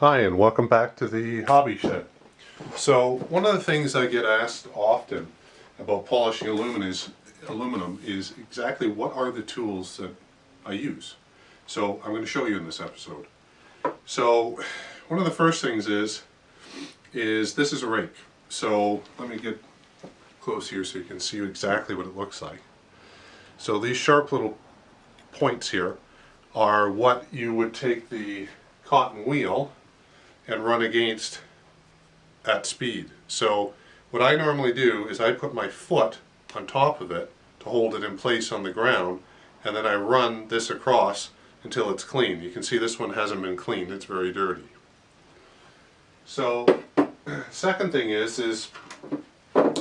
Hi, and welcome back to the Hobby Shed. So one of the things I get asked often about polishing aluminum is exactly what are the tools that I use. So I'm going to show you in this episode. So one of the first things is this is a rake. So let me get close here so you can see exactly what it looks like. So these sharp little points here are what you would take the cotton wheel and run against at speed. So what I normally do is I put my foot on top of it to hold it in place on the ground, and then I run this across until it's clean. You can see this one hasn't been cleaned, it's very dirty. So second thing is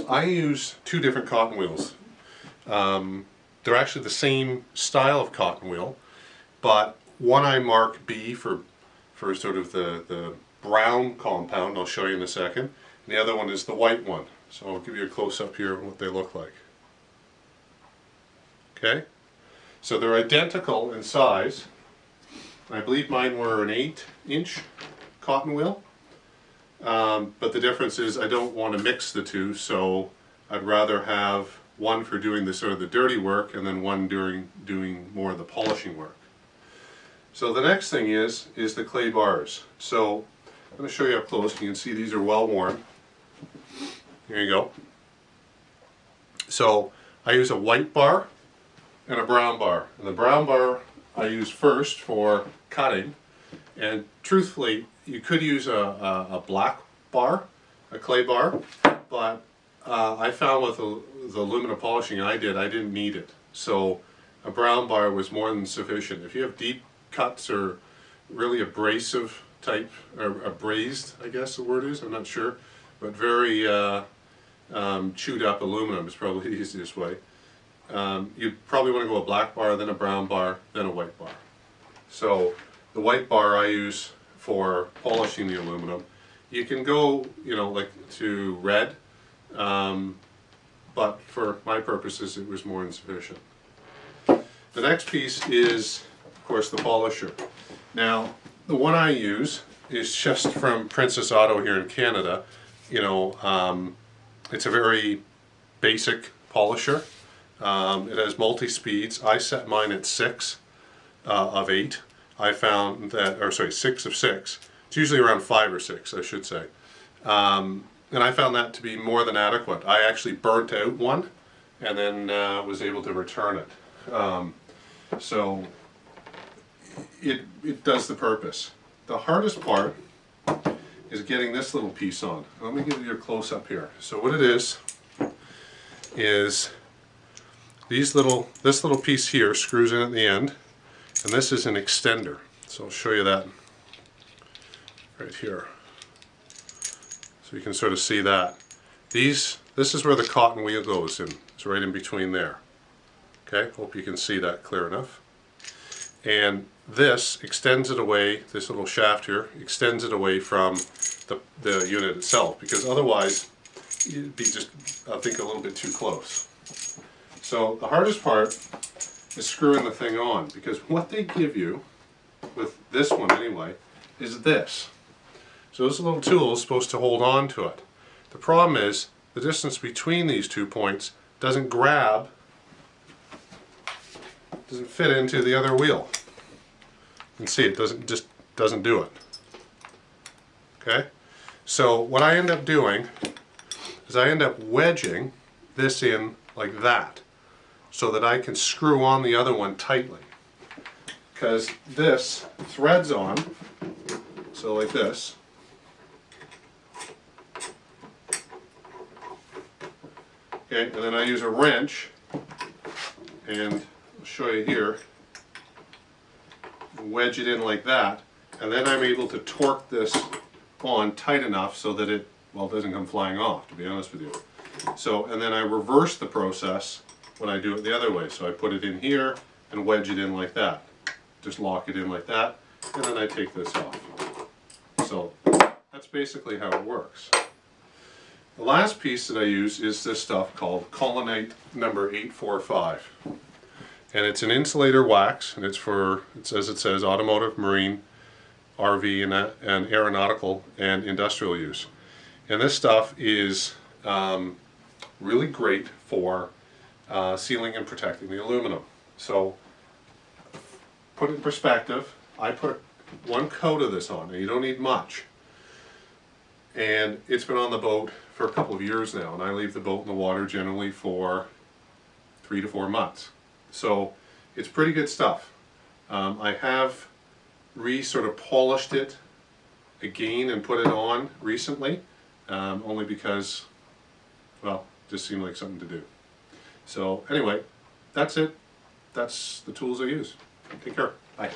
I use two different cotton wheels. They're actually the same style of cotton wheel, but one I mark B for sort of the brown compound, I'll show you in a second, and the other one is the white one. So I'll give you a close-up here of what they look like. Okay, so they're identical in size. I believe mine were an 8-inch cotton wheel, but the difference is I don't want to mix the two, so I'd rather have one for doing the sort of the dirty work and then one doing more of the polishing work. So the next thing is the clay bars. So I'm going to show you up close. You can see these are well worn. Here you go. So I use a white bar and a brown bar. And the brown bar I use first for cutting. And truthfully, you could use a black bar, a clay bar, but I found with the aluminum polishing I didn't need it. So a brown bar was more than sufficient. If you have deep cuts or really abrasive type, or abrased, I guess the word is, I'm not sure, but very chewed up aluminum is probably the easiest way. You'd probably want to go a black bar, then a brown bar, then a white bar. So the white bar I use for polishing the aluminum. You can go, like to red, but for my purposes it was more than sufficient. The next piece is, of course, the polisher. Now, the one I use is just from Princess Auto here in Canada. It's a very basic polisher. It has multi-speeds. I set mine at 6 of 8. I found that, or sorry, 6 of 6. It's usually around 5 or 6, I should say. And I found that to be more than adequate. I actually burnt out one and then was able to return it. So it does the purpose. The hardest part is getting this little piece on. Let me give you a close-up here. So what it is this little piece here screws in at the end, and this is an extender. So I'll show you that right here. So you can sort of see that. This is where the cotton wheel goes in. It's right in between there. Okay, hope you can see that clear enough. And this extends it away, this little shaft here, extends it away from the unit itself, because otherwise it'd be just, I think, a little bit too close. So the hardest part is screwing the thing on, because what they give you, with this one anyway, is this. So this little tool is supposed to hold on to it. The problem is the distance between these 2 points doesn't fit into the other wheel. You can see it doesn't do it. Okay? So what I end up doing is I end up wedging this in like that so that I can screw on the other one tightly. Because this threads on, so like this. Okay, and then I use a wrench, and I'll show you here, wedge it in like that, and then I'm able to torque this on tight enough so that it doesn't come flying off, to be honest with you. So, and then I reverse the process when I do it the other way. So I put it in here and wedge it in like that. Just lock it in like that, and then I take this off. So that's basically how it works. The last piece that I use is this stuff called Colonite number 845. And it's an insulator wax, and it says automotive, marine, RV and aeronautical and industrial use. And this stuff is really great for sealing and protecting the aluminum. So, put it in perspective, I put one coat of this on, and you don't need much. And it's been on the boat for a couple of years now, and I leave the boat in the water generally for 3 to 4 months. So it's pretty good stuff. I have sort of polished it again and put it on recently, only because, well, it just seemed like something to do. So anyway, that's it. That's the tools I use. Take care. Bye.